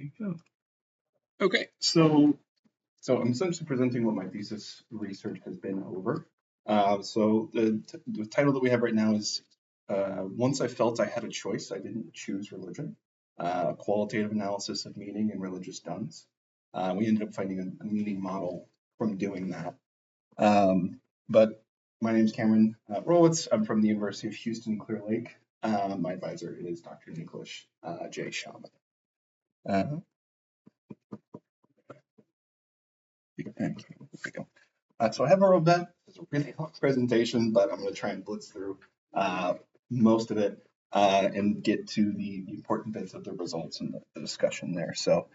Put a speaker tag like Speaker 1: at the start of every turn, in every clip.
Speaker 1: you go. Okay, so I'm essentially presenting what my thesis research has been over. So the title that we have right now is Once I Felt I Had a Choice, I Didn't Choose Religion, Qualitative Analysis of Meaning in Religious Duns. We ended up finding a meaning model from doing that. But my name is Cameron Rolwitz. I'm from the University of Houston, Clear Lake. My advisor is Dr. Nicholas J. Shaman. There we go. So I have a roadmap. It's a really long presentation, but I'm going to try and blitz through most of it and get to the important bits of the results and the discussion there. So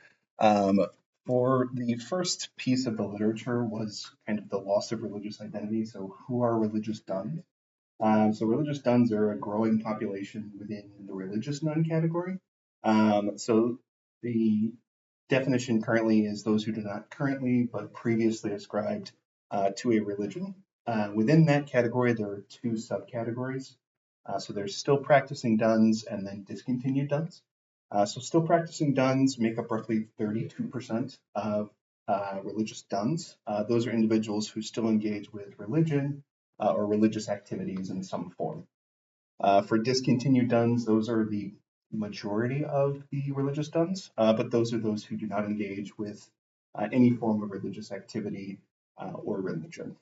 Speaker 1: for the first piece of the literature was kind of the loss of religious identity. So who are religious duns? So religious duns are a growing population within the religious nun category. So the definition currently is those who do not currently but previously ascribed to a religion. Within that category, there are two subcategories. So there's still practicing duns and then discontinued duns. So still practicing duns make up roughly 32% of religious duns. Those are individuals who still engage with religion or religious activities in some form. For discontinued duns, those are the majority of the religious duns, but those are those who do not engage with any form of religious activity or religion.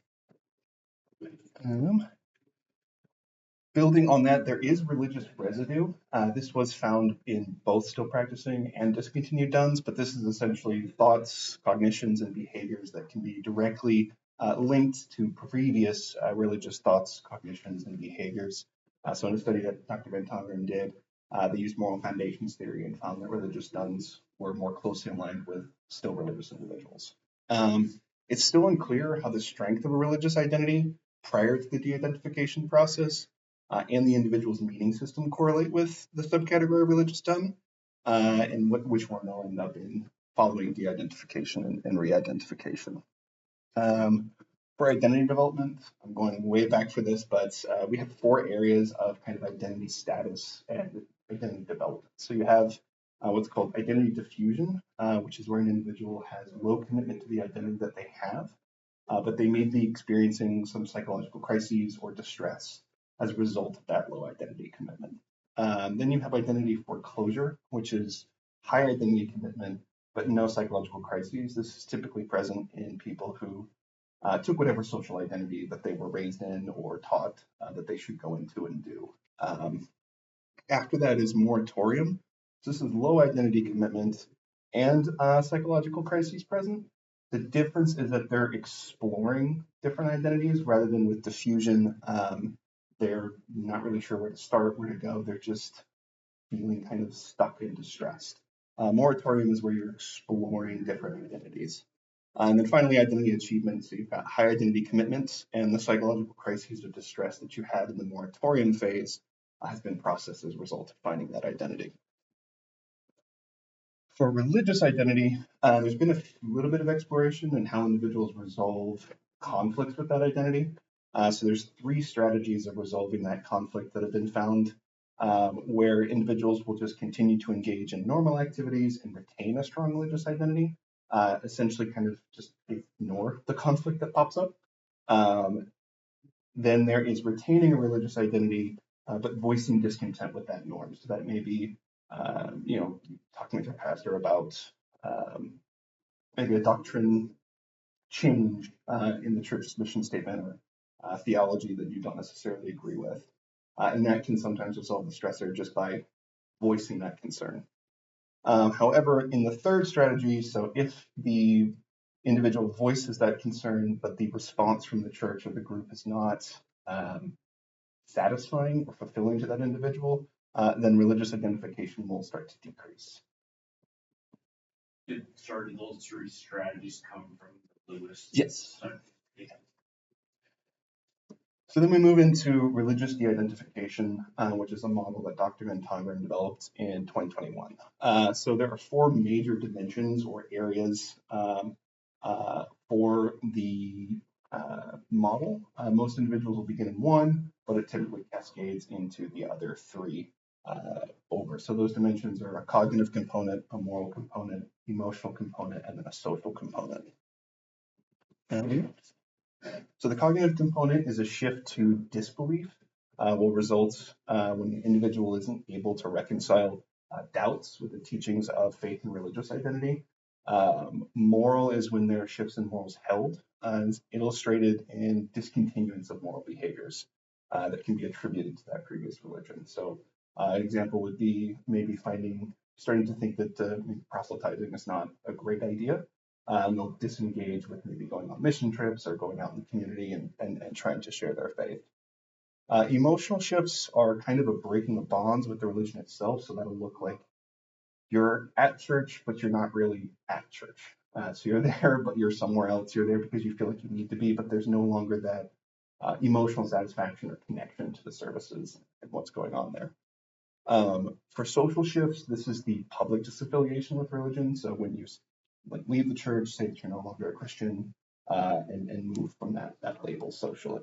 Speaker 1: Building on that, there is religious residue. This was found in both still practicing and discontinued duns, but this is essentially thoughts, cognitions, and behaviors that can be directly linked to previous religious thoughts, cognitions, and behaviors. So in a study that Dr. Van Tongeren did, they used moral foundations theory and found that religious duns were more closely aligned with still religious individuals. It's still unclear how the strength of a religious identity prior to the de-identification process and the individual's meaning system correlate with the subcategory of religious dun, and which one they'll end up in following de-identification and re-identification. For identity development, I'm going way back for this, but we have 4 areas of kind of identity status and identity development. So you have what's called identity diffusion, which is where an individual has low commitment to the identity that they have, but they may be experiencing some psychological crises or distress as a result of that low identity commitment. Then you have identity foreclosure, which is high identity commitment, but no psychological crises. This is typically present in people who took whatever social identity that they were raised in or taught that they should go into and do. After that is moratorium. So this is low identity commitment and psychological crises present. The difference is that they're exploring different identities rather than with diffusion. They're not really sure where to start, where to go. They're just feeling kind of stuck and distressed. Moratorium is where you're exploring different identities. And then finally, identity achievement. So you've got high identity commitment, and the psychological crises of distress that you had in the moratorium phase has been processed as a result of finding that identity. For religious identity, there's been a little bit of exploration in how individuals resolve conflicts with that identity. So there's 3 strategies of resolving that conflict that have been found, where individuals will just continue to engage in normal activities and retain a strong religious identity. Essentially kind of just ignore the conflict that pops up. Then there is retaining a religious identity, but voicing discontent with that norm. So that may be, talking with your pastor about maybe a doctrine change in the church's mission statement or theology that you don't necessarily agree with. And that can sometimes resolve the stressor just by voicing that concern. However, in the third strategy, so if the individual voices that concern, but the response from the church or the group is not satisfying or fulfilling to that individual, then religious identification will start to decrease.
Speaker 2: Did those 3 strategies come from Lewis?
Speaker 1: Yes. So then we move into religious de-identification, which is a model that Dr. Van Tongeren developed in 2021. So there are 4 major dimensions or areas for the model. Most individuals will begin in one, but it typically cascades into the other 3. over. So those dimensions are a cognitive component, a moral component, emotional component, and then a social component. So the cognitive component is a shift to disbelief, will result when the individual isn't able to reconcile doubts with the teachings of faith and religious identity. Moral is when there are shifts in morals held, and illustrated in discontinuance of moral behaviors that can be attributed to that previous religion. So an example would be maybe starting to think that proselytizing is not a great idea. They'll disengage with maybe going on mission trips or going out in the community and trying to share their faith. Emotional shifts are kind of a breaking of bonds with the religion itself. So that'll look like you're at church, but you're not really at church. So you're there, but you're somewhere else. You're there because you feel like you need to be, but there's no longer that emotional satisfaction or connection to the services and what's going on there. For social shifts, this is the public disaffiliation with religion. So when you leave the church, say that you're no longer a Christian, and move from that label socially.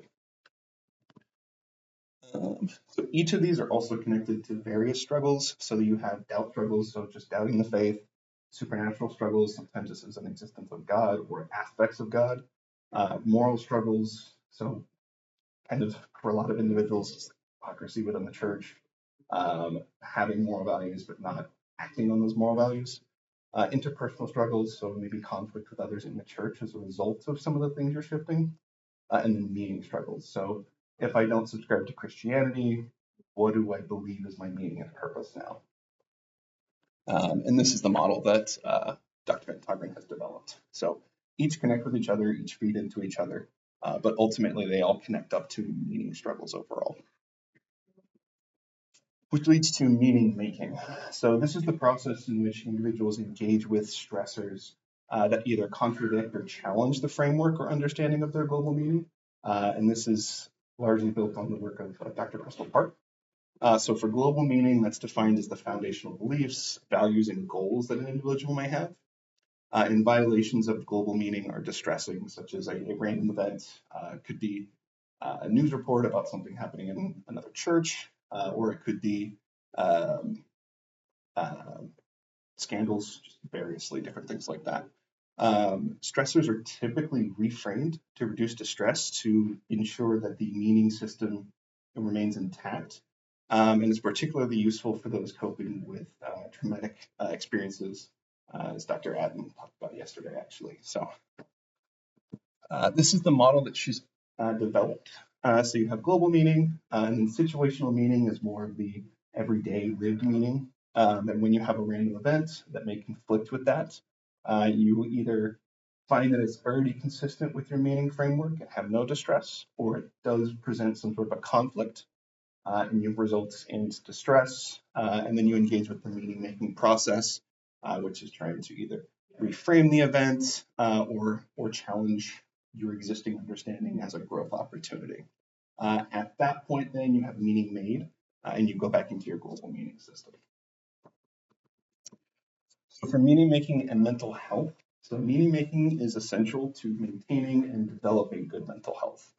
Speaker 1: So each of these are also connected to various struggles. So you have doubt struggles, so just doubting the faith, supernatural struggles, sometimes this is an existence of God or aspects of God, moral struggles, so kind of for a lot of individuals, hypocrisy within the church, having moral values but not acting on those moral values. Interpersonal struggles, so maybe conflict with others in the church as a result of some of the things you're shifting, and then meaning struggles. So if I don't subscribe to Christianity, what do I believe is my meaning and purpose now? And this is the model that Dr. Van Tongeren has developed. So each connect with each other, each feed into each other, but ultimately they all connect up to meaning struggles overall. Which leads to meaning making. So this is the process in which individuals engage with stressors that either contradict or challenge the framework or understanding of their global meaning. And this is largely built on the work of Dr. Crystal Park. So for global meaning, that's defined as the foundational beliefs, values, and goals that an individual may have. And violations of global meaning are distressing, such as a random event. Could be a news report about something happening in another church, or it could be scandals, just variously different things like that. Stressors are typically reframed to reduce distress to ensure that the meaning system remains intact. And it's particularly useful for those coping with traumatic experiences, as Dr. Adden talked about yesterday, actually. So this is the model that she's developed. So you have global meaning, and then situational meaning is more of the everyday lived meaning. And when you have a random event that may conflict with that, you will either find that it's already consistent with your meaning framework and have no distress, or it does present some sort of a conflict and you results in distress, and then you engage with the meaning making process, which is trying to either reframe the event or challenge your existing understanding as a growth opportunity. At that point, then you have meaning made, and you go back into your global meaning system. So for meaning making and mental health, so meaning making is essential to maintaining and developing good mental health.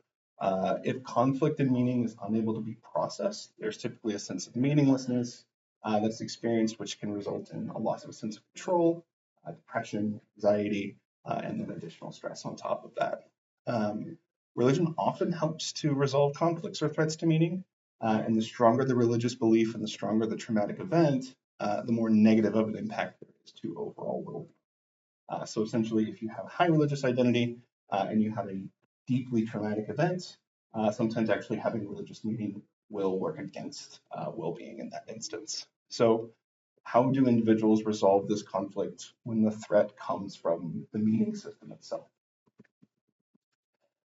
Speaker 1: If conflict in meaning is unable to be processed, there's typically a sense of meaninglessness that's experienced, which can result in a loss of a sense of control, depression, anxiety, and then additional stress on top of that. Religion often helps to resolve conflicts or threats to meaning, and the stronger the religious belief and the stronger the traumatic event, the more negative of an impact there is to overall well-being. So essentially, if you have high religious identity and you have a deeply traumatic event, sometimes actually having religious meaning will work against well-being in that instance. So how do individuals resolve this conflict when the threat comes from the meaning system itself?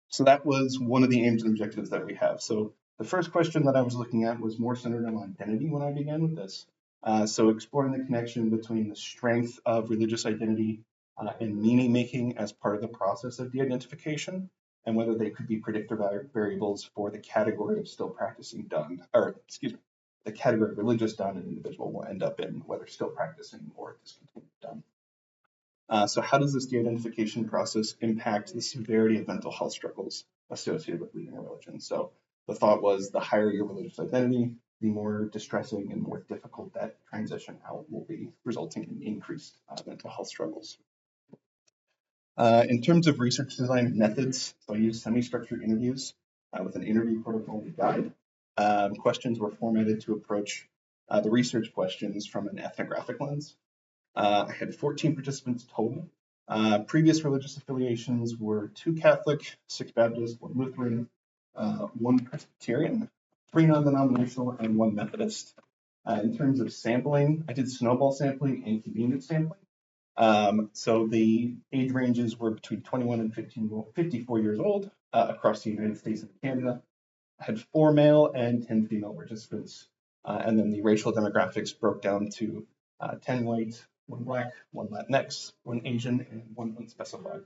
Speaker 1: So that was one of the aims and objectives that we have. So the first question that I was looking at was more centered on identity when I began with this. So exploring the connection between the strength of religious identity and meaning making as part of the process of de-identification, and whether they could be predictor variables for the category of still practicing done, or excuse me, the category of religious done an individual will end up in, whether still practicing or discontinued done. So how does this de-identification process impact the severity of mental health struggles associated with leaving a religion? So the thought was the higher your religious identity, the more distressing and more difficult that transition out will be, resulting in increased mental health struggles. In terms of research design methods, so I used semi-structured interviews with an interview protocol to guide. Questions were formatted to approach the research questions from an ethnographic lens. I had 14 participants total. Previous religious affiliations were 2 Catholic, 6 Baptist, 1 Lutheran, 1 Presbyterian, 3 non-denominational, and 1 Methodist. In terms of sampling, I did snowball sampling and convenience sampling. So the age ranges were between 21 and 54 years old across the United States and Canada. I had 4 male and 10 female participants. And then the racial demographics broke down to 10 white, 1 black, 1 Latinx, 1 Asian, and 1 unspecified.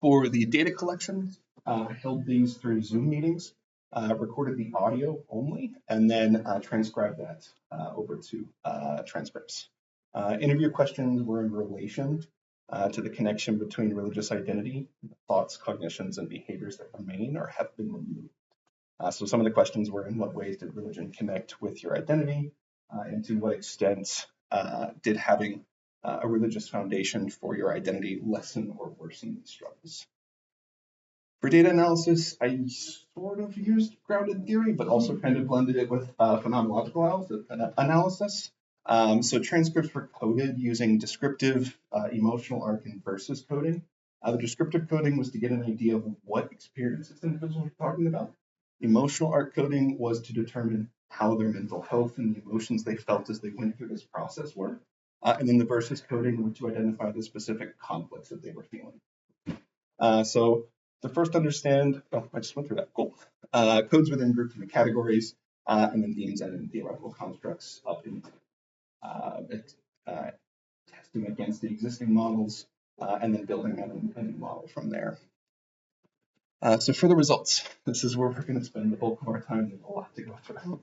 Speaker 1: For the data collection, I held these through Zoom meetings, recorded the audio only, and then transcribed that over to transcripts. Interview questions were in relation to the connection between religious identity, thoughts, cognitions, and behaviors that remain or have been removed. So some of the questions were, in what ways did religion connect with your identity, and to what extent did having a religious foundation for your identity lessen or worsen these struggles? For data analysis, I sort of used grounded theory, but also kind of blended it with phenomenological analysis. So transcripts were coded using descriptive, emotional arc, and versus coding. The descriptive coding was to get an idea of what experiences individuals were talking about. Emotional arc coding was to determine how their mental health and the emotions they felt as they went through this process were. And then the versus coding was to identify the specific conflicts that they were feeling. So to first understand, oh, I just went through that, cool. Codes were then grouped into categories, and then themes and theoretical constructs up into testing against the existing models, and then building a new model from there. So for the results, this is where we're going to spend the bulk of our time. There's a lot to go through.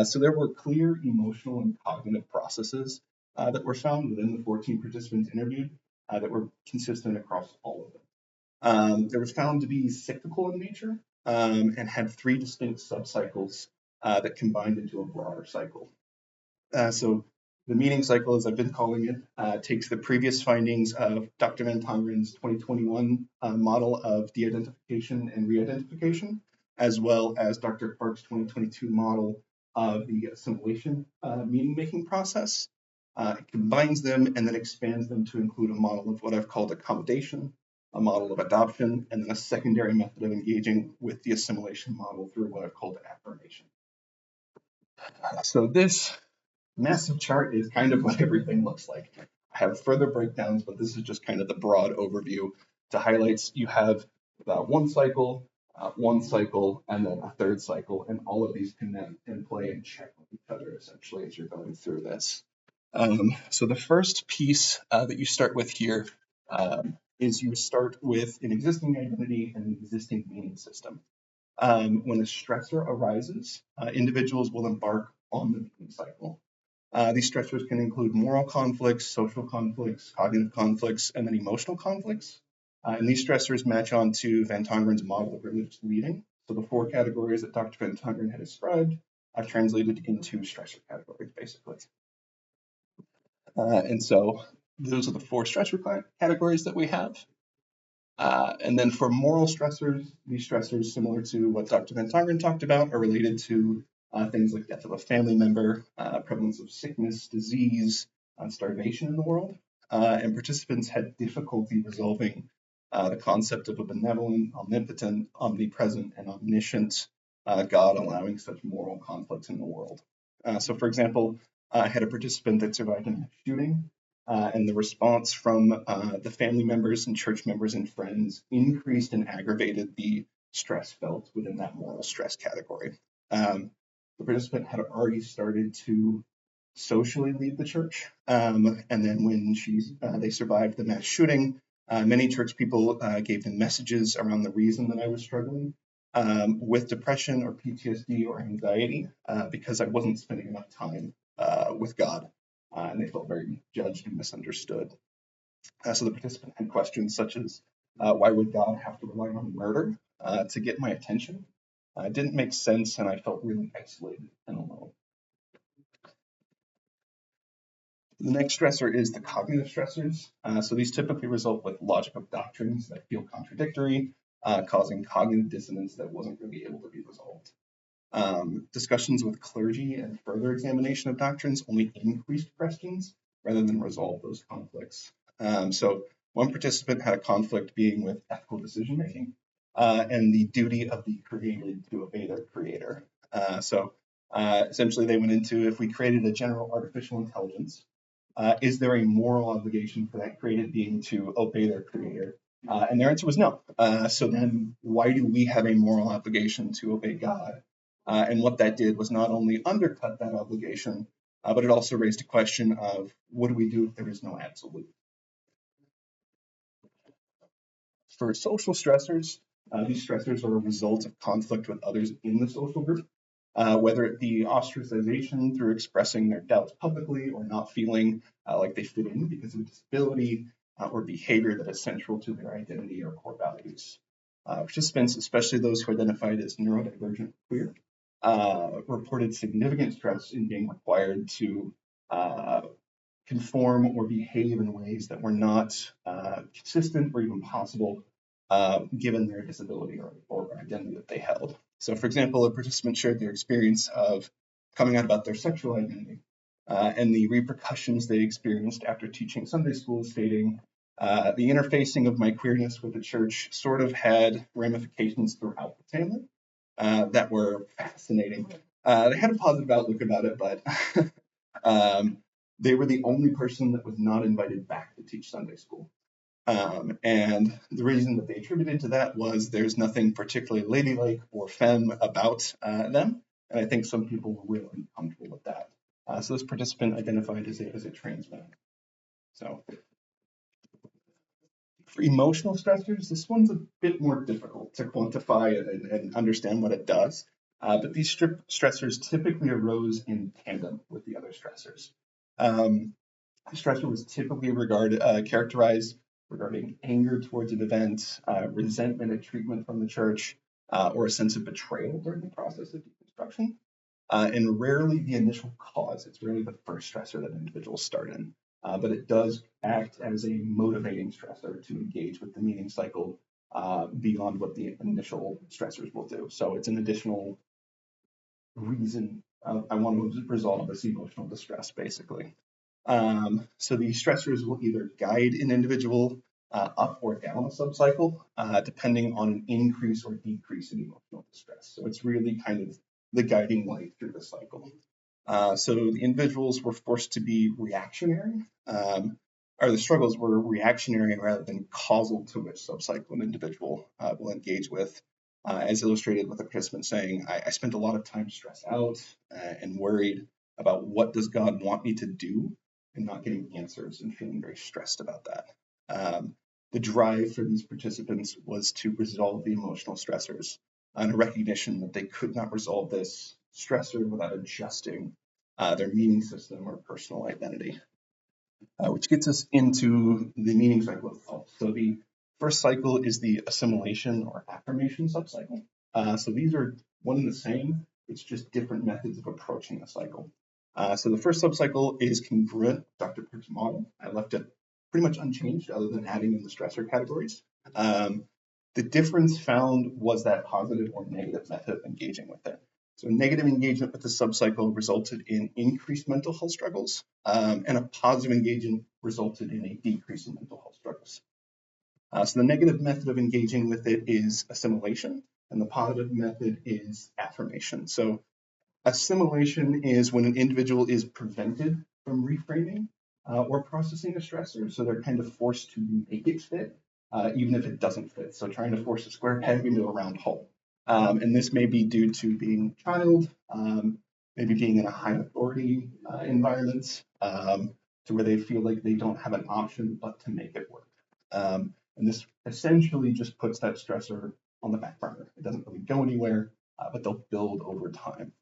Speaker 1: So there were clear emotional and cognitive processes that were found within the 14 participants interviewed that were consistent across all of them. There was found to be cyclical in nature and had 3 distinct subcycles that combined into a broader cycle. So the meaning cycle, as I've been calling it, takes the previous findings of Dr. Van Tongeren's 2021 model of de-identification and re-identification, as well as Dr. Clark's 2022 model of the assimilation meaning-making process. It combines them and then expands them to include a model of what I've called accommodation, a model of adoption, and then a secondary method of engaging with the assimilation model through what I've called affirmation. So this massive chart is kind of what everything looks like. I have further breakdowns, but this is just kind of the broad overview to highlight. You have one cycle, and then a third cycle, and all of these can then play and check with each other essentially as you're going through this. So the first piece that you start with here is you start with an existing identity and an existing meaning system. When a stressor arises, individuals will embark on the meaning cycle. These stressors can include moral conflicts, social conflicts, cognitive conflicts, and then emotional conflicts. And these stressors match on to Van Tongeren's model of religious leading. So the 4 categories that Dr. Van Tongeren had described, I've translated into stressor categories, basically. And so those are the 4 stressor categories that we have. And then for moral stressors, these stressors, similar to what Dr. Van Tongeren talked about, are related to things like death of a family member, prevalence of sickness, disease, starvation in the world. And participants had difficulty resolving the concept of a benevolent, omnipotent, omnipresent, and omniscient God allowing such moral conflicts in the world. So for example, I had a participant that survived in a shooting, and the response from the family members and church members and friends increased and aggravated the stress felt within that moral stress category. The participant had already started to socially leave the church, and then when they survived the mass shooting, many church people gave them messages around the reason that I was struggling with depression or PTSD or anxiety because I wasn't spending enough time with God, and they felt very judged and misunderstood. So the participant had questions such as, why would God have to rely on murder to get my attention? It didn't make sense, and I felt really isolated and alone. The next stressor is the cognitive stressors. So these typically result with logic of doctrines that feel contradictory, causing cognitive dissonance that wasn't really able to be resolved. Discussions with clergy and further examination of doctrines only increased questions rather than resolve those conflicts. So one participant had a conflict being with ethical decision making and the duty of the created to obey their creator. Essentially they went into, if we created a general artificial intelligence, is there a moral obligation for that created being to obey their creator? And their answer was no. So then why do we have a moral obligation to obey God? And what that did was not only undercut that obligation, but it also raised a question of what do we do if there is no absolute? For social stressors, these stressors are a result of conflict with others in the social group. Whether it be ostracization through expressing their doubts publicly or not feeling like they fit in because of a disability or behavior that is central to their identity or core values. Participants, especially those who identified as neurodivergent queer, reported significant stress in being required to conform or behave in ways that were not consistent or even possible given their disability or identity that they held. So, for example, a participant shared their experience of coming out about their sexual identity and the repercussions they experienced after teaching Sunday school, stating, the interfacing of my queerness with the church sort of had ramifications throughout the family that were fascinating. They had a positive outlook about it, but they were the only person that was not invited back to teach Sunday school. And the reason that they attributed to that was there's nothing particularly ladylike or femme about them. And I think some people were really uncomfortable with that. So this participant identified as a trans man. So for emotional stressors, this one's a bit more difficult to quantify and understand what it does. But these stressors typically arose in tandem with the other stressors. The stressor was typically characterized regarding anger towards an event, resentment at treatment from the church, or a sense of betrayal during the process of deconstruction. And rarely the initial cause. It's rarely the first stressor that individuals start in. But it does act as a motivating stressor to engage with the meaning cycle beyond what the initial stressors will do. So it's an additional reason I want to resolve this emotional distress, basically. So the stressors will either guide an individual up or down a subcycle, depending on an increase or decrease in emotional distress. So it's really kind of the guiding light through the cycle. So the individuals were forced to be reactionary, or the struggles were reactionary rather than causal to which subcycle an individual will engage with, as illustrated with the participant saying, I spent a lot of time stressed out and worried about what does God want me to do, and not getting answers and feeling very stressed about that. The drive for these participants was to resolve the emotional stressors and a recognition that they could not resolve this stressor without adjusting their meaning system or personal identity, which gets us into the meaning cycle itself. So the first cycle is the assimilation or affirmation subcycle. So these are one and the same, it's just different methods of approaching the cycle. So the first subcycle is congruent with Dr. Perk's model. I left it pretty much unchanged other than adding in the stressor categories. The difference found was that positive or negative method of engaging with it. So negative engagement with the subcycle resulted in increased mental health struggles, and a positive engagement resulted in a decrease in mental health struggles. So the negative method of engaging with it is assimilation, and the positive method is affirmation. So assimilation is when an individual is prevented from reframing or processing a stressor, so they're kind of forced to make it fit, even if it doesn't fit. So trying to force a square peg into a round hole. And this may be due to being a child, maybe being in a high authority environment, to where they feel like they don't have an option but to make it work. And this essentially just puts that stressor on the back burner. It doesn't really go anywhere, but they'll build over time.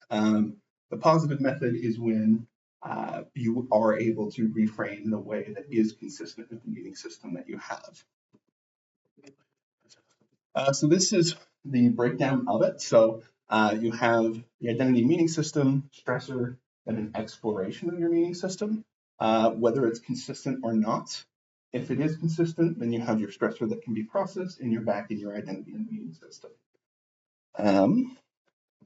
Speaker 1: The positive method is when you are able to reframe in a way that is consistent with the meaning system that you have. So this is the breakdown of it. So you have the identity meaning system, stressor, and an exploration of your meaning system, whether it's consistent or not. If it is consistent, then you have your stressor that can be processed, and you're back in your identity and meaning system.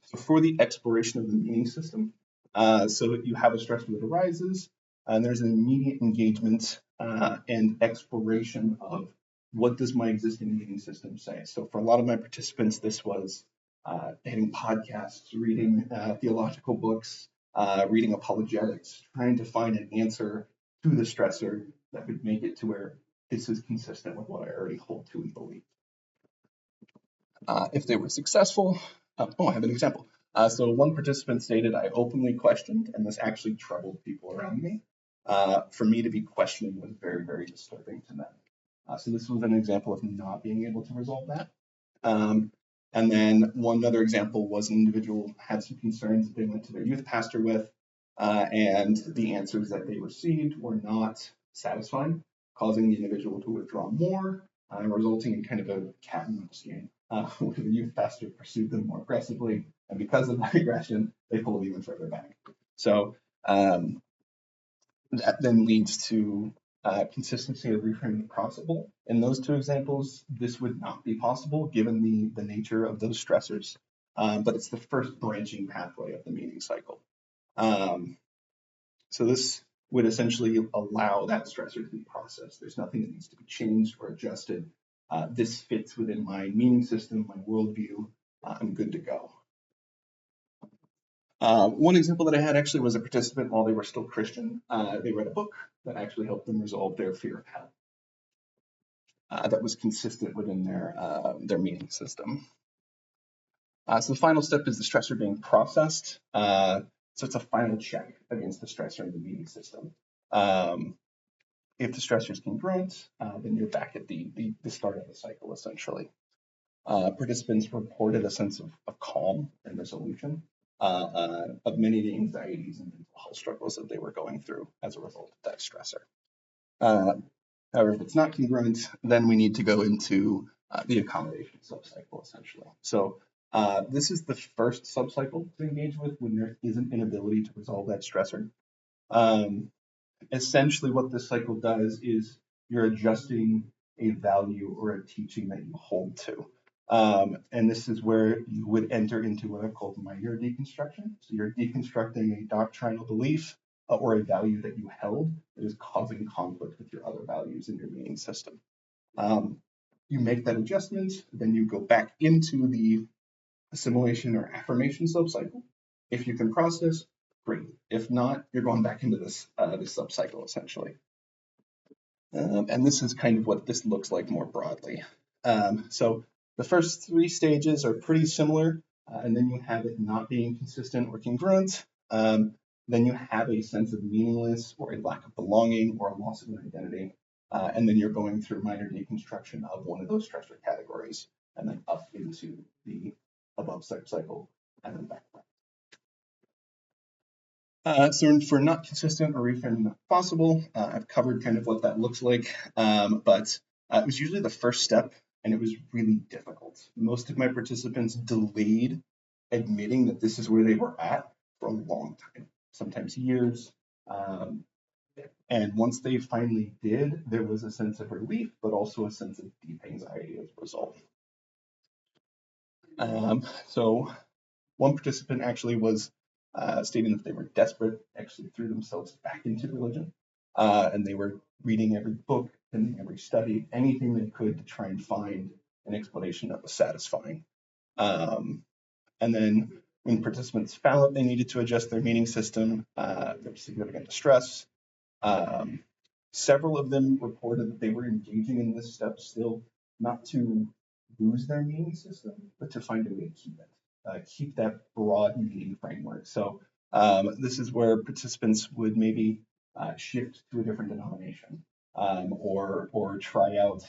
Speaker 1: So for the exploration of the meaning system, so you have a stressor that arises, and there's an immediate engagement and exploration of what does my existing meaning system say. So for a lot of my participants, this was hitting podcasts, reading theological books, reading apologetics, trying to find an answer to the stressor that would make it to where this is consistent with what I already hold to and believe. If they were successful, I have an example. So one participant stated, I openly questioned, and this actually troubled people around me. For me to be questioning was very, very disturbing to them. So this was an example of not being able to resolve that. And then one other example was an individual had some concerns that they went to their youth pastor with, and the answers that they received were not satisfying, causing the individual to withdraw more, resulting in kind of a cat and mouse game, where the youth pastor pursued them more aggressively, and because of that aggression, they pulled even further back. So that then leads to consistency of reframing possible. In those two examples, this would not be possible given the nature of those stressors, but it's the first branching pathway of the meaning cycle. So this would essentially allow that stressor to be processed. There's nothing that needs to be changed or adjusted. This fits within my meaning system, my worldview. I'm good to go. One example that I had actually was a participant while they were still Christian. They read a book that actually helped them resolve their fear of hell. That was consistent within their meaning system. So the final step is the stressor being processed. So it's a final check against the stressor in the meaning system. If the stressor is congruent, then you're back at the start of the cycle, essentially. Participants reported a sense of calm and resolution of many of the anxieties and mental health struggles that they were going through as a result of that stressor. However, if it's not congruent, then we need to go into the accommodation subcycle, essentially. So this is the first subcycle to engage with when there is an inability to resolve that stressor. Essentially, what this cycle does is you're adjusting a value or a teaching that you hold to. And this is where you would enter into what I've called minor deconstruction. So you're deconstructing a doctrinal belief or a value that you held that is causing conflict with your other values in your meaning system. You make that adjustment, then you go back into the assimilation or affirmation subcycle. If you can process, great. If not, you're going back into this subcycle, essentially. And this is kind of what this looks like more broadly. So the first three stages are pretty similar, and then you have it not being consistent or congruent. Then you have a sense of meaningless or a lack of belonging or a loss of an identity. And then you're going through minor deconstruction of one of those stressor categories, and then up into the above subcycle, and then back. So for not consistent or reframing not possible, I've covered kind of what that looks like, but it was usually the first step, and it was really difficult. Most of my participants delayed admitting that this is where they were at for a long time, sometimes years. And once they finally did, there was a sense of relief, but also a sense of deep anxiety as a result. So one participant actually was stating that they were desperate, actually threw themselves back into religion, and they were reading every book and every study, anything they could to try and find an explanation that was satisfying. And then when participants found that they needed to adjust their meaning system, there was significant distress. Several of them reported that they were engaging in this step still, not to lose their meaning system, but to find a way to keep it. Keep that broad meaning framework. So this is where participants would maybe shift to a different denomination, or try out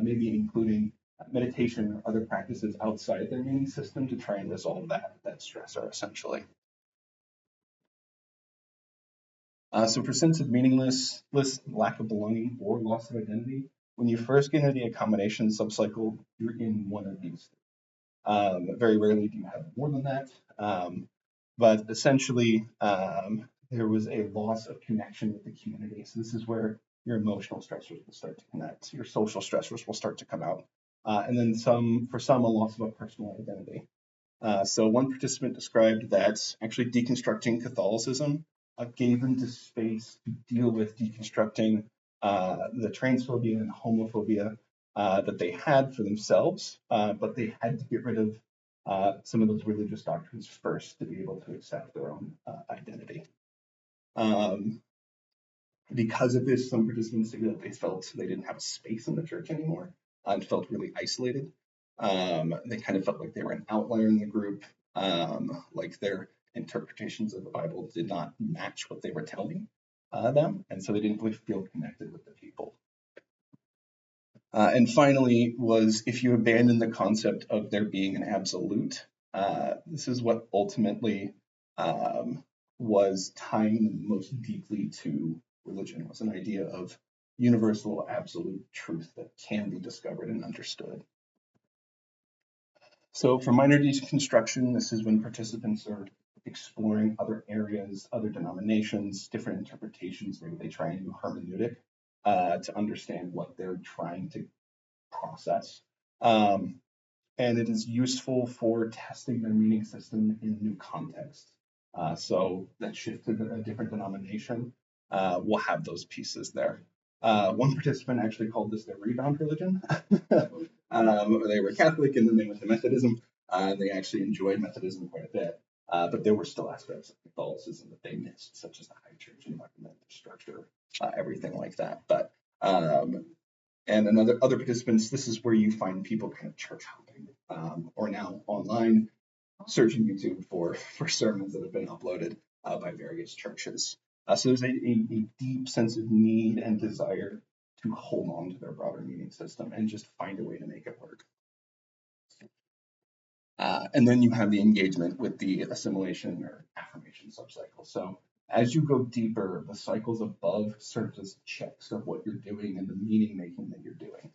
Speaker 1: maybe including meditation or other practices outside their meaning system to try and resolve that stressor, essentially. So for sense of meaningless, lack of belonging, or loss of identity, when you first get into the accommodation subcycle, you're in one of these. Very rarely do you have more than that. But essentially, there was a loss of connection with the community. So this is where your emotional stressors will start to connect, your social stressors will start to come out. And then for some, a loss of a personal identity. So one participant described that actually deconstructing Catholicism gave them the space to deal with deconstructing the transphobia and homophobia that they had for themselves, but they had to get rid of some of those religious doctrines first to be able to accept their own identity. Because of this, some participants said that they felt they didn't have a space in the church anymore and felt really isolated. They kind of felt like they were an outlier in the group, like their interpretations of the Bible did not match what they were telling them, and so they didn't really feel connected with the people. And finally was if you abandon the concept of there being an absolute, this is what ultimately was tying them most deeply to religion, was an idea of universal absolute truth that can be discovered and understood. So for minor deconstruction, this is when participants are exploring other areas, other denominations, different interpretations. Maybe they try and do hermeneutic to understand what they're trying to process. And it is useful for testing their meaning system in new contexts. So that shift to a different denomination will have those pieces there. One participant actually called this their rebound religion. They were Catholic and then they went to Methodism. They actually enjoyed Methodism quite a bit, but there were still aspects of Catholicism that they missed, such as the high church environment, structure, everything like that. But and other participants, this is where you find people kind of church hopping, or now online, searching YouTube for sermons that have been uploaded by various churches. So there's a deep sense of need and desire to hold on to their broader meaning system and just find a way to make it work. And then you have the engagement with the assimilation or affirmation subcycle. So as you go deeper, the cycles above serve as checks of what you're doing and the meaning making that you're doing.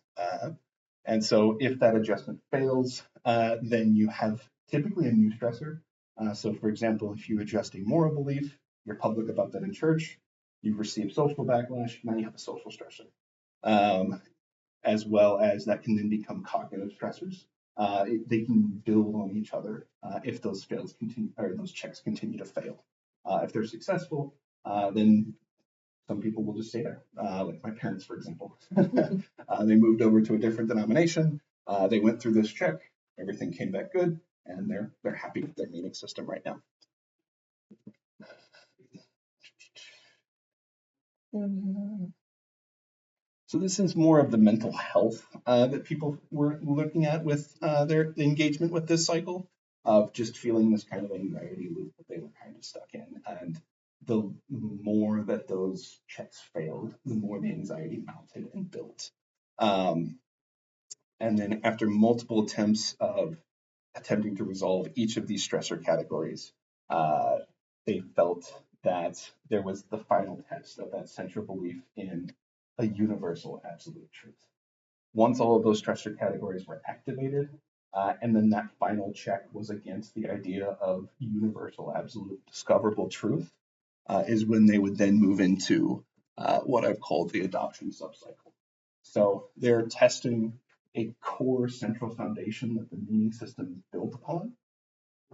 Speaker 1: And so if that adjustment fails, then you have typically a new stressor. So for example, if you adjust a moral belief, you're public about that in church, you've received social backlash, now you have a social stressor. As well as that can then become cognitive stressors. They can build on each other if those fails continue, or those checks continue to fail. If they're successful, then some people will just stay there, like my parents, for example. They moved over to a different denomination. They went through this check. Everything came back good, and they're happy with their meaning system right now. So this is more of the mental health that people were looking at with their engagement with this cycle of just feeling this kind of anxiety loop that they were kind of stuck in. And the more that those checks failed, the more the anxiety mounted and built. And then after multiple attempts of attempting to resolve each of these stressor categories, they felt that there was the final test of that central belief in a universal absolute truth. Once all of those stressor categories were activated, and then that final check was against the idea of universal absolute discoverable truth, is when they would then move into what I've called the adoption subcycle. So they're testing a core central foundation that the meaning system is built upon.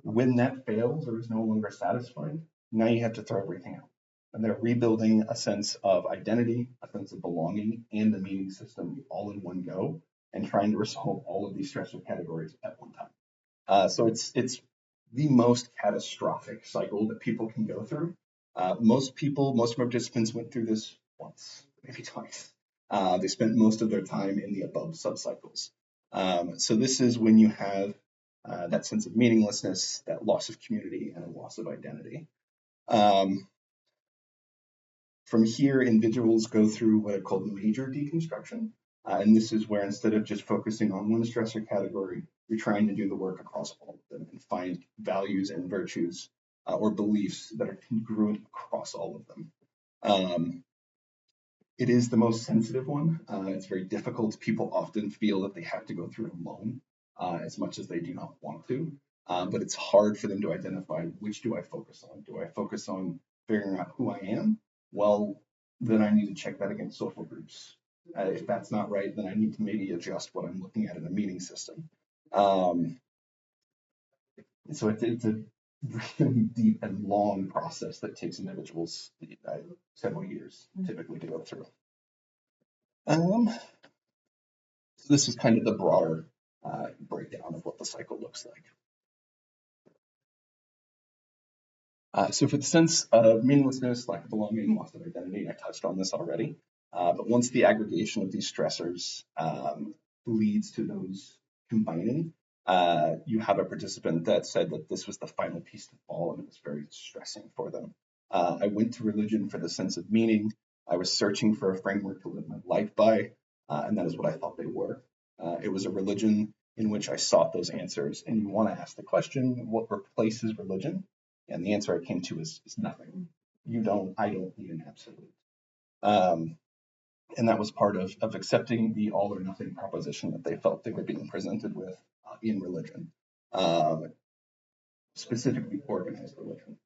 Speaker 1: When that fails or is no longer satisfying, now you have to throw everything out. And they're rebuilding a sense of identity, a sense of belonging, and the meaning system all in one go, and trying to resolve all of these stressor categories at one time. So it's the most catastrophic cycle that people can go through. Most of my participants went through this once, maybe twice. They spent most of their time in the above subcycles. So this is when you have that sense of meaninglessness, that loss of community, and a loss of identity. From here, individuals go through what I call major deconstruction. And this is where instead of just focusing on one stressor category, you're trying to do the work across all of them and find values and virtues or beliefs that are congruent across all of them. It is the most sensitive one. It's very difficult. People often feel that they have to go through it alone. as much as they do not want to. But it's hard for them to identify which do I focus on. Do I focus on figuring out who I am? Well, then I need to check that against social groups. If that's not right, then I need to maybe adjust what I'm looking at in a meaning system. So it's a really deep and long process that takes individuals several years typically to go through. So this is kind of the broader breakdown of what the cycle looks like. So for the sense of meaninglessness, lack of belonging, loss of identity, I touched on this already. But once the aggregation of these stressors leads to those combining, you have a participant that said that this was the final piece to fall, and it was very stressing for them. I went to religion for the sense of meaning. I was searching for a framework to live my life by, and that is what I thought they were. It was a religion in which I sought those answers, and you want to ask the question, what replaces religion? And the answer I came to is nothing. I don't need an absolute. And that was part of accepting the all or nothing proposition that they felt they were being presented with in religion, specifically organized religion.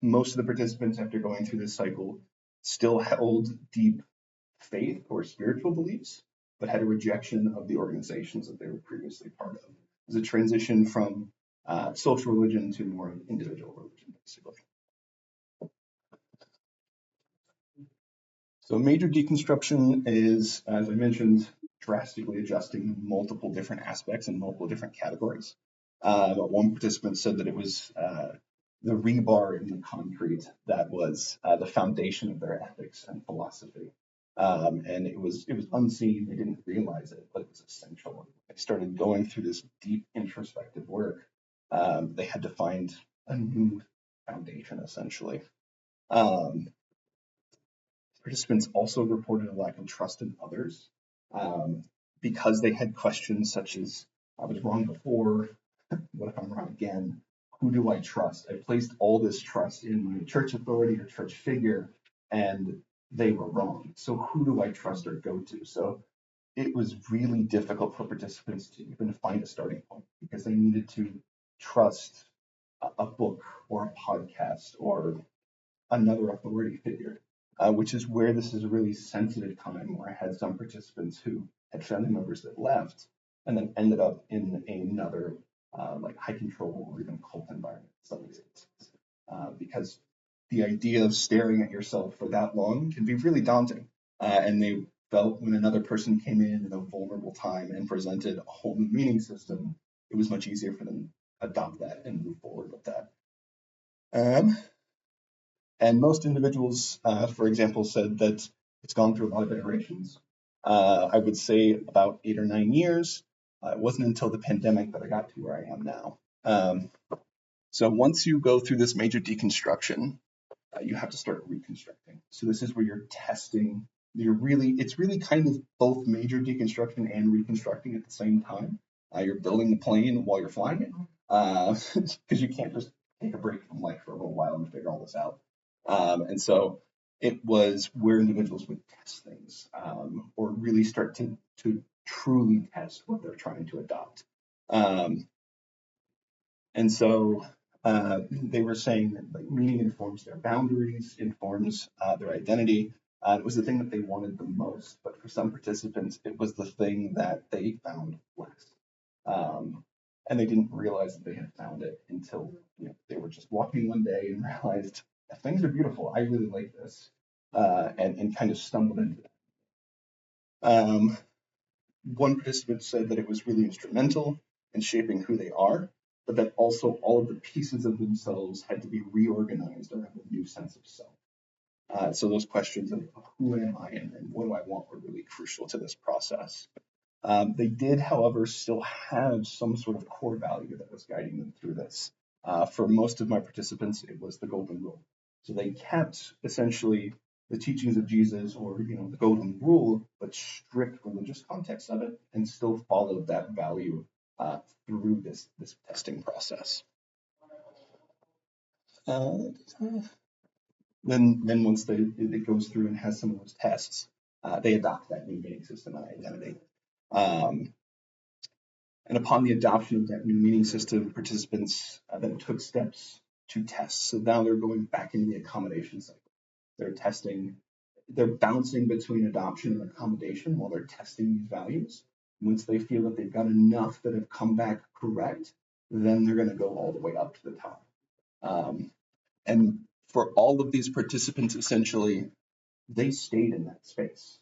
Speaker 1: Most of the participants, after going through this cycle, still held deep faith or spiritual beliefs, but had a rejection of the organizations that they were previously part of. It was a transition from social religion to more individual religion, basically. So major deconstruction is, as I mentioned, drastically adjusting multiple different aspects and multiple different categories. One participant said that it was the rebar in the concrete that was the foundation of their ethics and philosophy. And it was unseen, they didn't realize it, but it was essential. They started going through this deep introspective work. They had to find a new foundation, essentially. Participants also reported a lack of trust in others because they had questions such as, I was wrong before, what if I'm wrong again? Who do I trust? I placed all this trust in my church authority or church figure, and they were wrong. So who do I trust or go to? So it was really difficult for participants to even find a starting point because they needed to trust a book or a podcast or another authority figure. Which is where this is a really sensitive time, where I had some participants who had family members that left and then ended up in another like high control or even cult environment in some instances. Because the idea of staring at yourself for that long can be really daunting. And they felt when another person came in at a vulnerable time and presented a whole new meaning system, it was much easier for them to adopt that and move forward with that. And most individuals, for example, said that it's gone through a lot of iterations. I would say about 8 or 9 years. It wasn't until the pandemic that I got to where I am now. So once you go through this major deconstruction, you have to start reconstructing. So this is where you're testing. It's really kind of both major deconstruction and reconstructing at the same time. You're building the plane while you're flying it, because you can't just take a break from life for a little while and figure all this out. And so it was where individuals would test things, or really start to truly test what they're trying to adopt. And so they were saying that like meaning informs their boundaries, informs their identity. It was the thing that they wanted the most, but for some participants, it was the thing that they found less. And they didn't realize that they had found it until they were just walking one day and realized things are beautiful. I really like this, and kind of stumbled into that. One participant said that it was really instrumental in shaping who they are, but that also all of the pieces of themselves had to be reorganized around a new sense of self. So those questions of who am I and what do I want were really crucial to this process. They did, however, still have some sort of core value that was guiding them through this. For most of my participants, it was the golden rule. So they kept essentially the teachings of Jesus, or the golden rule, but strict religious context of it, and still followed that value through this testing process. Then once it goes through and has some of those tests, they adopt that new meaning system and identity. And upon the adoption of that new meaning system, participants then took steps to test. So now they're going back into the accommodation cycle. They're bouncing between adoption and accommodation while they're testing these values. Once they feel that they've got enough that have come back correct, then they're going to go all the way up to the top. And for all of these participants, essentially, they stayed in that space.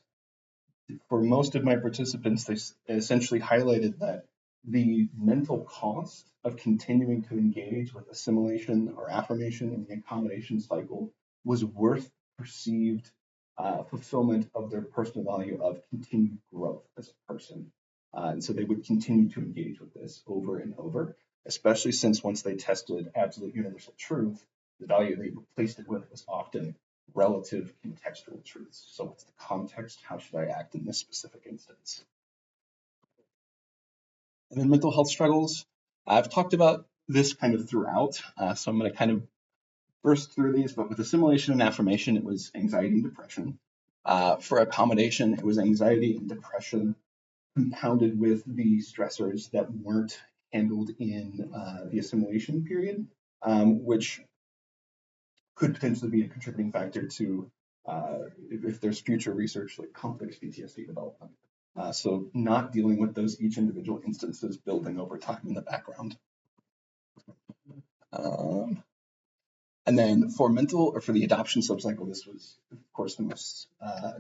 Speaker 1: For most of my participants, they essentially highlighted that the mental cost of continuing to engage with assimilation or affirmation in the accommodation cycle was worth perceived fulfillment of their personal value of continued growth as a person. And so they would continue to engage with this over and over, especially since once they tested absolute universal truth, the value they replaced it with was often relative contextual truths. So what's the context? How should I act in this specific instance? And then mental health struggles. I've talked about this kind of throughout, so I'm going to kind of burst through these, but with assimilation and affirmation, it was anxiety and depression. For accommodation, it was anxiety and depression compounded with the stressors that weren't handled in the assimilation period, which could potentially be a contributing factor to if there's future research like complex PTSD development. So not dealing with those each individual instances building over time in the background. And then for the adoption subcycle, this was, of course, the most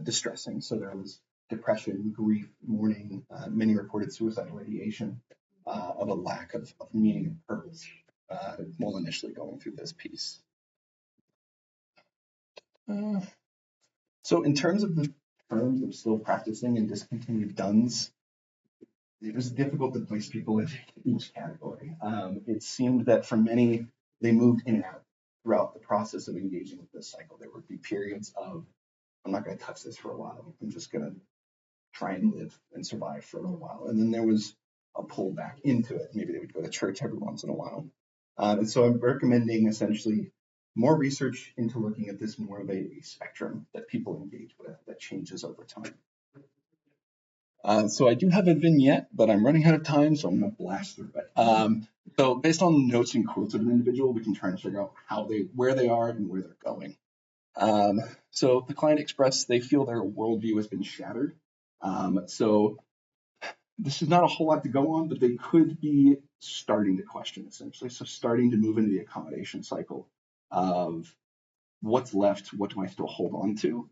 Speaker 1: distressing. So there was depression, grief, mourning, many reported suicidal ideation of a lack of meaning and purpose while initially going through this piece. So in terms of the terms of still practicing and discontinued duns, it was difficult to place people in each category. It seemed that for many, they moved in and out throughout the process of engaging with this cycle. There would be periods of, I'm not going to touch this for a while. I'm just going to try and live and survive for a little while. And then there was a pullback into it. Maybe they would go to church every once in a while. And so I'm recommending essentially more research into looking at this more of a spectrum that people engage with that changes over time. So I do have a vignette, but I'm running out of time, so I'm going to blast through it. So based on notes and quotes of an individual, we can try and figure out where they are and where they're going. So the client expressed they feel their worldview has been shattered. So this is not a whole lot to go on, but they could be starting to question, essentially. So starting to move into the accommodation cycle of what's left, what do I still hold on to,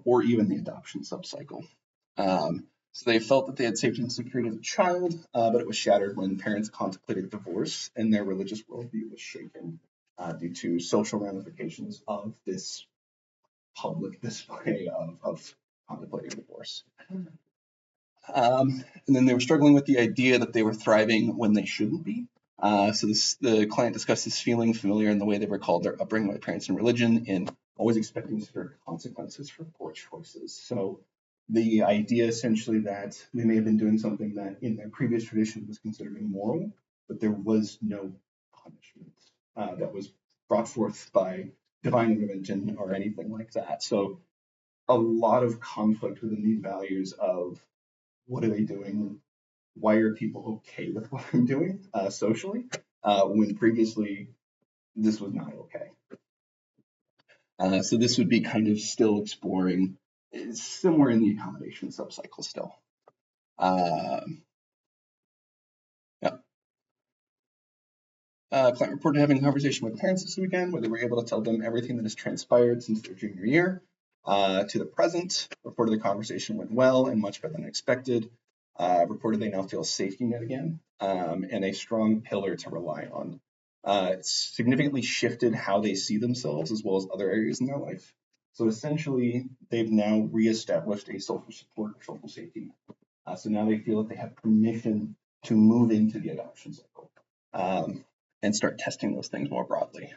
Speaker 1: or even the adoption subcycle. So they felt that they had safety and security as a child, but it was shattered when parents contemplated divorce and their religious worldview was shaken due to social ramifications of this public display of contemplating divorce. And then they were struggling with the idea that they were thriving when they shouldn't be. So the client discussed this feeling familiar in the way they recalled their upbringing with parents and religion and always expecting severe consequences for poor choices. So the idea essentially that they may have been doing something that in their previous tradition was considered immoral, but there was no punishment that was brought forth by divine intervention or anything like that. So a lot of conflict within these values of what are they doing? Why are people okay with what I'm doing socially when previously this was not okay? So this would be kind of still exploring somewhere in the accommodation subcycle still. Client reported having a conversation with parents this weekend where they were able to tell them everything that has transpired since their junior year to the present. Reported the conversation went well and much better than expected. Reported they now feel a safety net again and a strong pillar to rely on. It's significantly shifted how they see themselves as well as other areas in their life. So essentially, they've now reestablished a social support, social safety net. So now they feel that they have permission to move into the adoption cycle and start testing those things more broadly.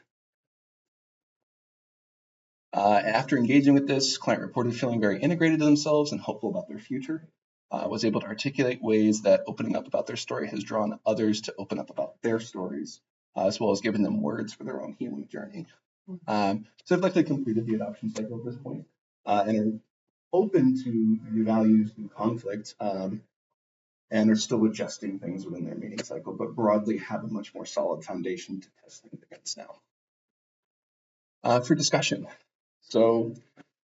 Speaker 1: After engaging with this, client reported feeling very integrated to themselves and hopeful about their future. Was able to articulate ways that opening up about their story has drawn others to open up about their stories, as well as giving them words for their own healing journey. So they've likely completed the adoption cycle at this point and are open to the values and conflict and are still adjusting things within their meaning cycle, but broadly have a much more solid foundation to test things against now. For discussion, so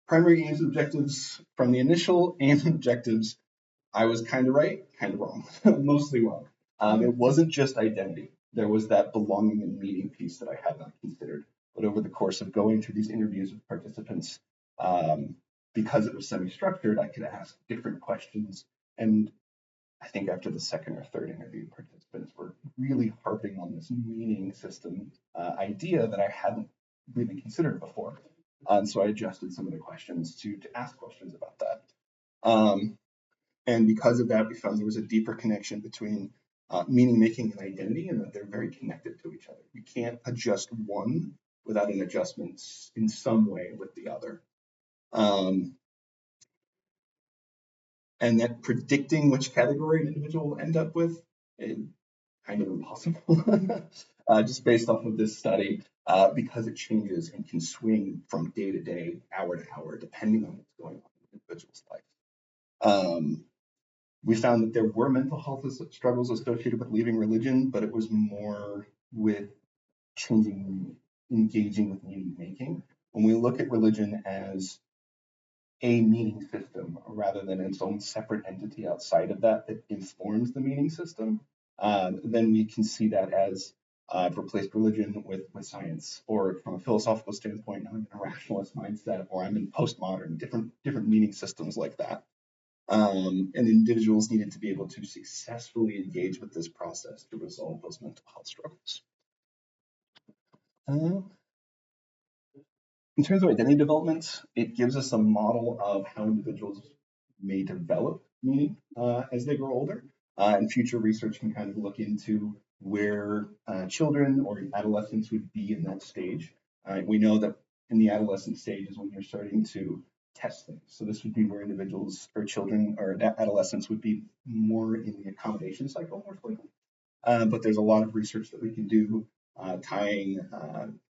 Speaker 1: primary aims and objectives from the initial aims and objectives, I was kind of right, kind of wrong, mostly wrong. It wasn't just identity. There was that belonging and meaning piece that I had not considered. But over the course of going through these interviews with participants, because it was semi-structured, I could ask different questions. And I think after the second or third interview, participants were really harping on this meaning system idea that I hadn't really considered before. So I adjusted some of the questions to ask questions about that. And because of that, we found there was a deeper connection between meaning making and identity, and that they're very connected to each other. You can't adjust one without an adjustment in some way with the other. And that predicting which category an individual will end up with is kind of impossible, just based off of this study, because it changes and can swing from day to day, hour to hour, depending on what's going on in the individual's life. We found that there were mental health struggles associated with leaving religion, but it was more with engaging with meaning making. When we look at religion as a meaning system rather than its own separate entity outside of that informs the meaning system, then we can see that as I've replaced religion with science, or from a philosophical standpoint, I'm in a rationalist mindset, or I'm in postmodern, different meaning systems like that. And individuals needed to be able to successfully engage with this process to resolve those mental health struggles. In terms of identity development, it gives us a model of how individuals may develop meaning as they grow older. And future research can kind of look into where children or adolescents would be in that stage. We know that in the adolescent stage is when you're starting to test things. So this would be where individuals or children or adolescents would be more in the accommodation cycle, more likely. But there's a lot of research that we can do tying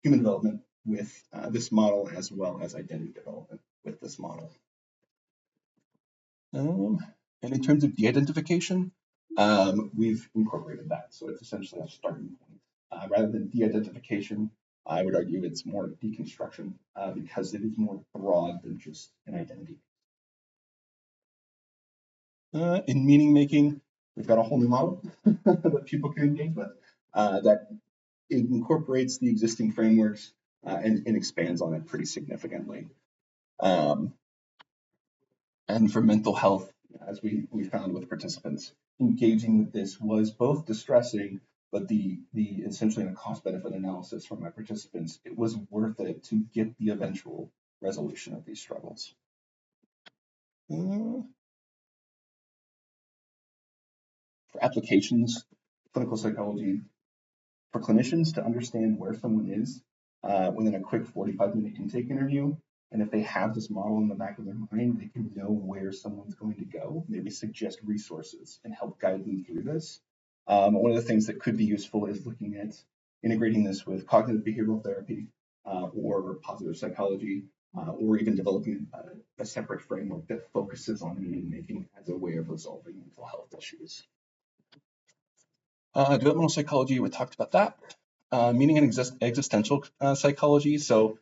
Speaker 1: human development with this model, as well as identity development with this model. And in terms of de-identification, we've incorporated that. So it's essentially a starting point. Rather than de-identification, I would argue it's more deconstruction because it is more broad than just an identity. In meaning making, we've got a whole new model that people can engage with that incorporates the existing frameworks and expands on it pretty significantly. And for mental health, as we found with participants, engaging with this was both distressing, but the essentially in a cost-benefit analysis from my participants, it was worth it to get the eventual resolution of these struggles. For applications, clinical psychology, for clinicians to understand where someone is within a quick 45-minute intake interview, and if they have this model in the back of their mind, they can know where someone's going to go, maybe suggest resources and help guide them through this. One of the things that could be useful is looking at integrating this with cognitive behavioral therapy or positive psychology, or even developing a separate framework that focuses on meaning making as a way of resolving mental health issues. Developmental psychology, we talked about that. Meaning and existential psychology. So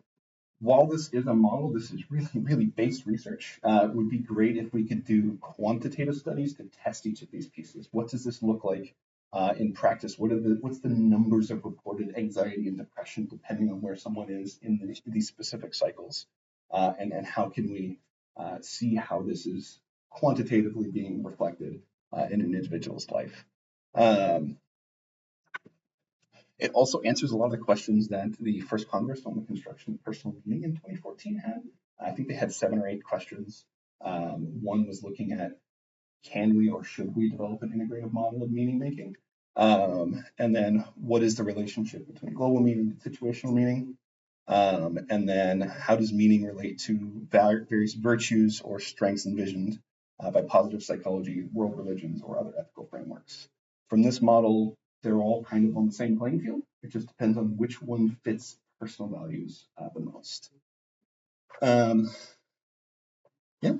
Speaker 1: while this is a model, this is really based research. It would be great if we could do quantitative studies to test each of these pieces. What does this look like in practice? What's the numbers of reported anxiety and depression depending on where someone is in these specific cycles? And how can we see how this is quantitatively being reflected in an individual's life? It also answers a lot of the questions that the first Congress on the Construction of Personal Meaning in 2014 had. I think they had 7 or 8 questions. One was looking at, can we or should we develop an integrative model of meaning making? And then what is the relationship between global meaning and situational meaning? And then how does meaning relate to various virtues or strengths envisioned by positive psychology, world religions, or other ethical frameworks? From this model, they're all kind of on the same playing field. It just depends on which one fits personal values the most. Yeah.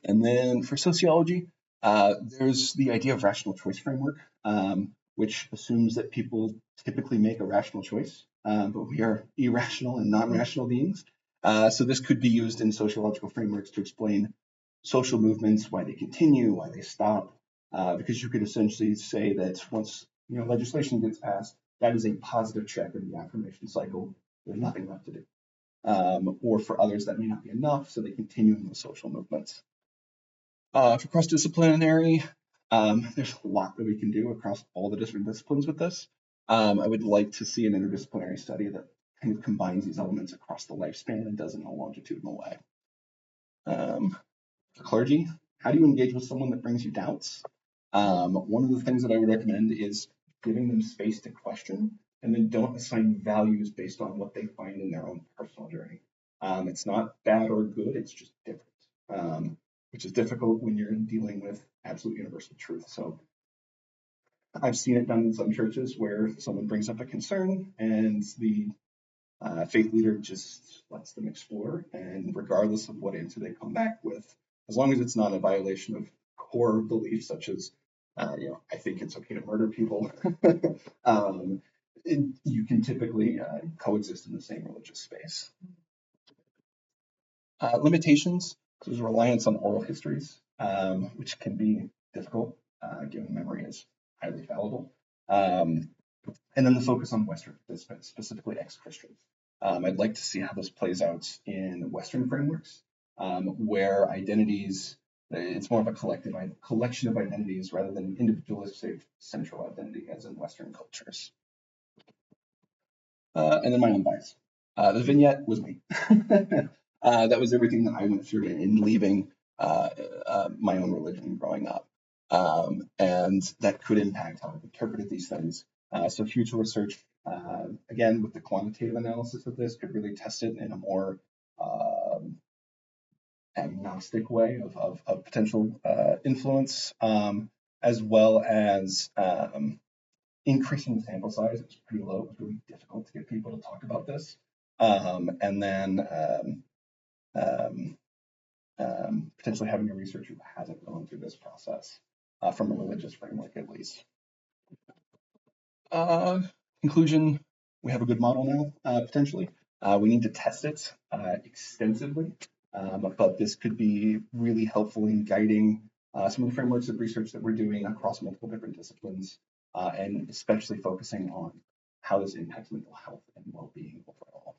Speaker 1: And then for sociology, There's the idea of rational choice framework, which assumes that people typically make a rational choice, but we are irrational and non-rational beings. So this could be used in sociological frameworks to explain social movements, why they continue, why they stop, because you could essentially say that once legislation gets passed, that is a positive check in the affirmation cycle. There's nothing left to do. Or for others, that may not be enough, so they continue in those social movements. For cross-disciplinary, there's a lot that we can do across all the different disciplines with this. I would like to see an interdisciplinary study that kind of combines these elements across the lifespan and does it in a longitudinal way. For clergy, how do you engage with someone that brings you doubts? One of the things that I would recommend is giving them space to question, and then don't assign values based on what they find in their own personal journey. It's not bad or good, it's just different, which is difficult when you're dealing with absolute universal truth. So I've seen it done in some churches where someone brings up a concern and the faith leader just lets them explore, and regardless of what answer they come back with, as long as it's not a violation of core beliefs such as, I think it's okay to murder people, you can typically coexist in the same religious space. Limitations, so there's reliance on oral histories, which can be difficult given memory is highly fallible. And then the focus on Western participants, specifically ex-Christians. I'd like to see how this plays out in Western frameworks, where identities, it's more of a collection of identities rather than individualistic central identity as in Western cultures. And then my own bias. The vignette was me. That was everything that I went through in leaving my own religion growing up. And that could impact how I've interpreted these things. So future research, again, with the quantitative analysis of this, could really test it in a more agnostic way of potential influence, as well as increasing the sample size. It was pretty low. It was really difficult to get people to talk about this. And then potentially having a researcher who hasn't gone through this process from a religious framework at least. Conclusion, we have a good model now, potentially. We need to test it extensively, but this could be really helpful in guiding some of the frameworks of research that we're doing across multiple different disciplines, and especially focusing on how this impacts mental health and well-being overall.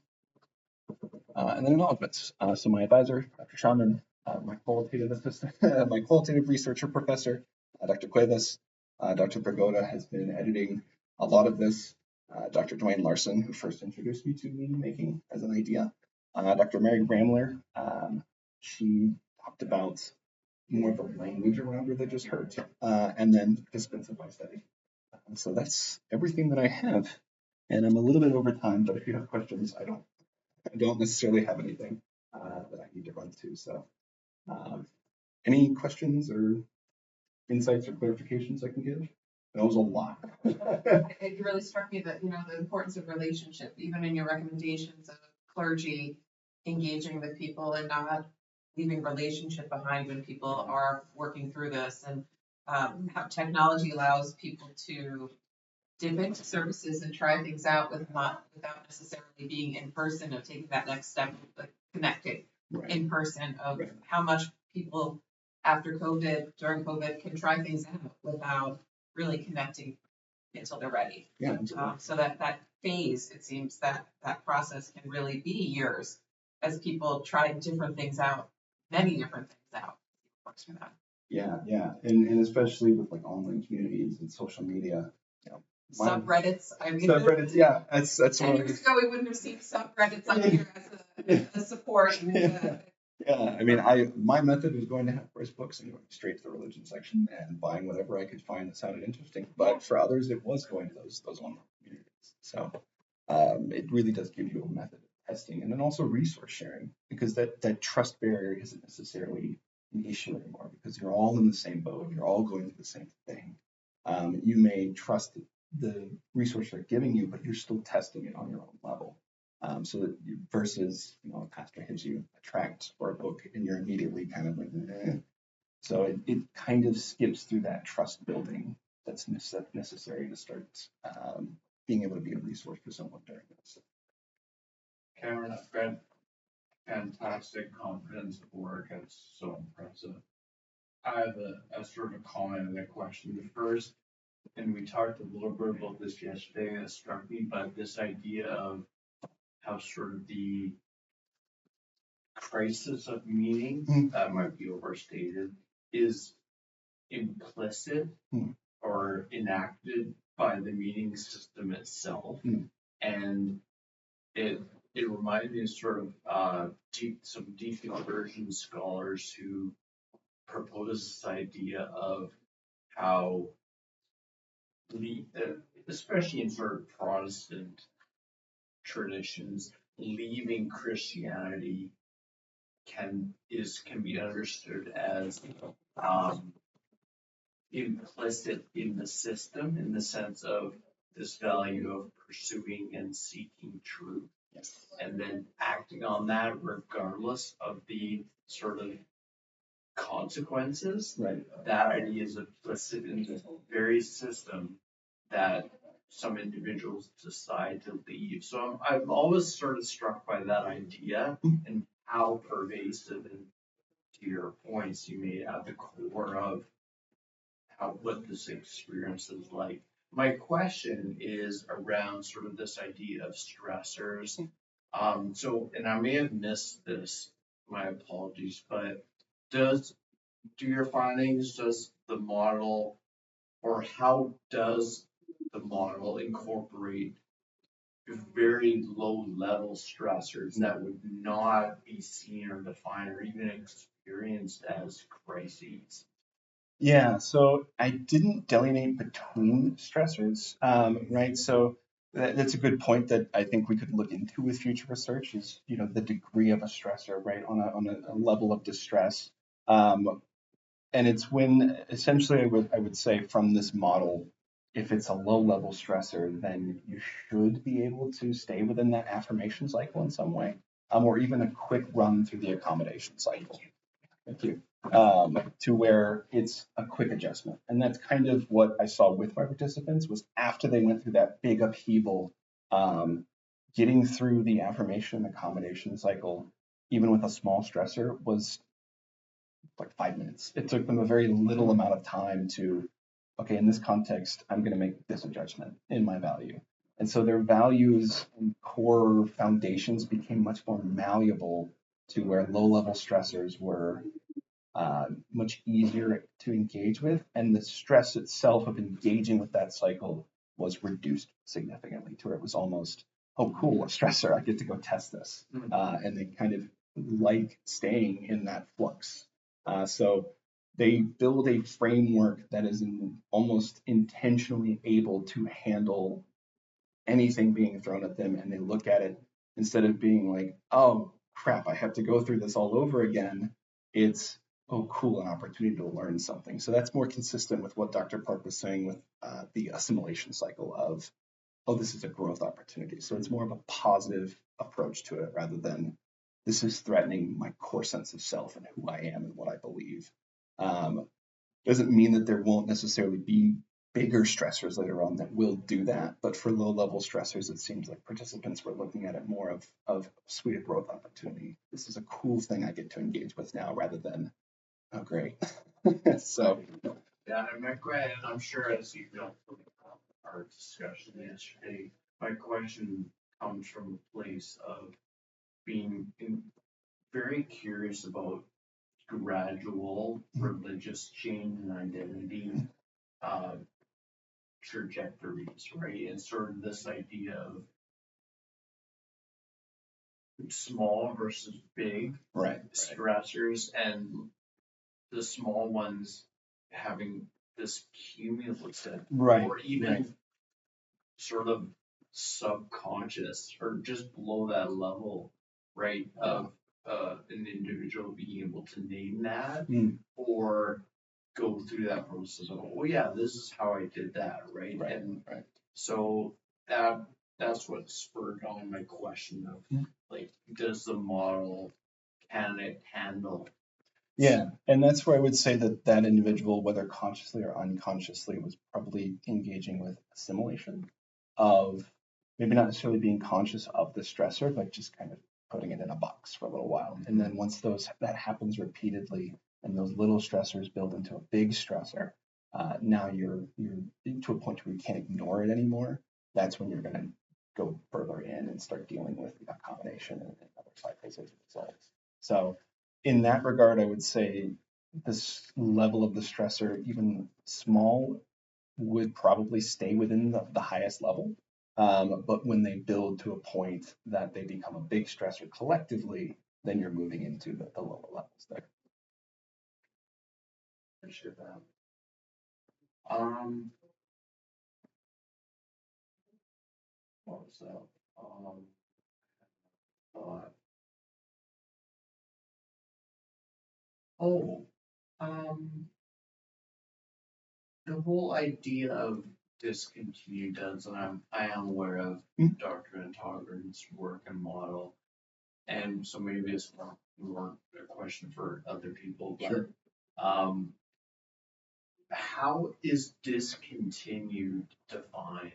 Speaker 1: And then acknowledgements. So my advisor, Dr. Shaman, my qualitative assistant, my qualitative researcher professor, Dr. Cuevas, Dr. Pagoda has been editing a lot of this. Dr. Dwayne Larson, who first introduced me to meaning making as an idea. Dr. Mary Bramler, she talked about more of the language around religious hurt, and then participants in my study. So that's everything that I have. And I'm a little bit over time, but if you have questions, I don't necessarily have anything that I need to run to. So any questions or insights or clarifications I can give? That was a lot.
Speaker 3: It really struck me that, the importance of relationship, even in your recommendations of clergy engaging with people and not leaving relationship behind when people are working through this, and how technology allows people to dip into services and try things out without necessarily being in person, of taking that next step of connecting in person, of how much people after COVID, during COVID, can try things out without really connecting until they're ready.
Speaker 1: Yeah.
Speaker 3: So that phase, it seems that process can really be years as people try different things out, many different things out. Works for that.
Speaker 1: Yeah. And especially with like online communities and social media,
Speaker 3: subreddits.
Speaker 1: Subreddits, yeah. That's
Speaker 3: 10 years ago we wouldn't have seen subreddits on here as a support.
Speaker 1: Yeah, I mean, my method was going to have first books and going straight to the religion section and buying whatever I could find that sounded interesting. But for others, it was going to those online communities. So it really does give you a method of testing, and then also resource sharing, because that trust barrier isn't necessarily an issue anymore, because you're all in the same boat. You're all going through the same thing. You may trust the resource they're giving you, but you're still testing it on your own level. So that versus, a pastor gives you a tract or a book and you're immediately kind of like, So it kind of skips through that trust building that's necessary to start being able to be a resource for someone during this.
Speaker 2: Cameron, I've got fantastic comprehensive work. It's so impressive. I have a sort of comment and a question. The first, and we talked a little bit about this yesterday, it struck me, but this idea of how sort of the crisis of meaning, that might be overstated, is implicit or enacted by the meaning system itself. And it reminded me of sort of some deconversion scholars who propose this idea of how, especially in sort of Protestant traditions, leaving Christianity can be understood as implicit in the system, in the sense of this value of pursuing and seeking truth.
Speaker 1: Yes.
Speaker 2: And then acting on that regardless of the sort of consequences.
Speaker 1: Right.
Speaker 2: That idea is implicit in the very system that some individuals decide to leave. So I'm always sort of struck by that idea and how pervasive, and to your points you made, at the core of what this experience is like. My question is around sort of this idea of stressors. So, and I may have missed this, my apologies, but do your findings, does the model, or how does the model incorporate very low level stressors that would not be seen or defined or even experienced as crises?
Speaker 1: Yeah, so I didn't delineate between stressors, right? So that's a good point that I think we could look into with future research is, the degree of a stressor, right, on a level of distress. And it's when essentially I would say from this model, if it's a low level stressor, then you should be able to stay within that affirmation cycle in some way, or even a quick run through the accommodation cycle. Thank you. To where it's a quick adjustment. And that's kind of what I saw with my participants was after they went through that big upheaval, getting through the affirmation and accommodation cycle, even with a small stressor, was like 5 minutes. It took them a very little amount of time to, okay, in this context, I'm going to make this adjustment in my value. And so their values and core foundations became much more malleable to where low-level stressors were much easier to engage with, and the stress itself of engaging with that cycle was reduced significantly to where it was almost, oh cool, a stressor, I get to go test this. And they kind of like staying in that flux. So they build a framework that is almost intentionally able to handle anything being thrown at them, and they look at it instead of being like, oh crap, I have to go through this all over again. It's, oh cool, an opportunity to learn something. So that's more consistent with what Dr. Park was saying with the assimilation cycle of, oh, this is a growth opportunity. So it's more of a positive approach to it rather than this is threatening my core sense of self and who I am and what I believe. Doesn't mean that there won't necessarily be bigger stressors later on that will do that, but for low-level stressors, it seems like participants were looking at it more of suite of growth opportunity. This is a cool thing I get to engage with now rather than, oh great. So
Speaker 2: yeah, I'm sure as you know from our discussion yesterday, my question comes from a place of being very curious about gradual religious change and identity trajectories, right? And sort of this idea of small versus big stressors, and the small ones having this cumulative or even sort of subconscious or just below that level, right, of an individual being able to name that or go through that process of, oh yeah, this is how I did that, right? So that's what spurred on my question of like, does the model, can it handle
Speaker 1: Yeah, and that's where I would say that that individual, whether consciously or unconsciously, was probably engaging with assimilation of maybe not necessarily being conscious of the stressor, but just kind of putting it in a box for a little while. And then once that happens repeatedly, and those little stressors build into a big stressor, now you're to a point where you can't ignore it anymore. That's when you're going to go further in and start dealing with accommodation and other cycles as a result. So in that regard, I would say this level of the stressor, even small, would probably stay within the highest level. But when they build to a point that they become a big stressor collectively, then you're moving into the lower levels there.
Speaker 2: Appreciate that. What was that? Oh, the whole idea of discontinued duds, and I am aware of Dr. Intogren's work and model, and so maybe it's more a question for other people, but
Speaker 1: Sure.
Speaker 2: How is discontinued defined?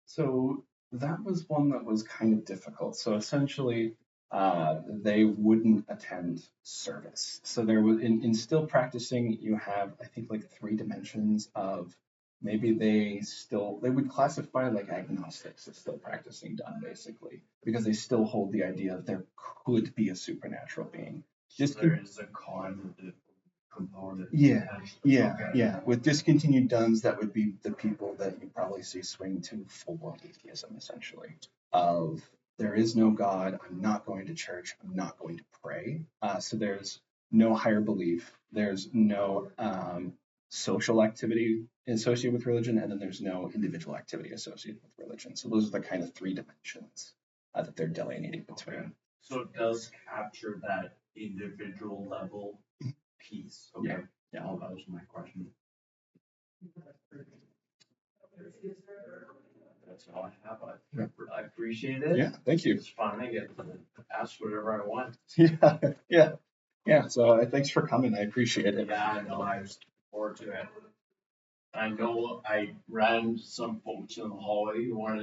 Speaker 1: So that was one that was kind of difficult. So essentially, they wouldn't attend service. So there was in still practicing, you have I think like 3 dimensions of maybe they would classify like agnostics as still practicing done basically because they still hold the idea that there could be a supernatural being.
Speaker 2: Just there is a cognitive component.
Speaker 1: Yeah. With discontinued duns, that would be the people that you probably see swing to full-blown atheism, essentially. Of there is no God, I'm not going to church, I'm not going to pray. So there's no higher belief, there's no social activity associated with religion, and then there's no individual activity associated with religion. So those are the kind of 3 dimensions that they're delineating between.
Speaker 2: Okay. So it does capture that individual level piece. Okay. Yeah, that was my question. That's all I have. I appreciate it.
Speaker 1: Yeah, thank you.
Speaker 2: It's fun. I get to ask whatever I want.
Speaker 1: Yeah. So thanks for coming. I appreciate it.
Speaker 2: Yeah, I know. I was looking forward to it. I know I ran some folks in the hallway who wanted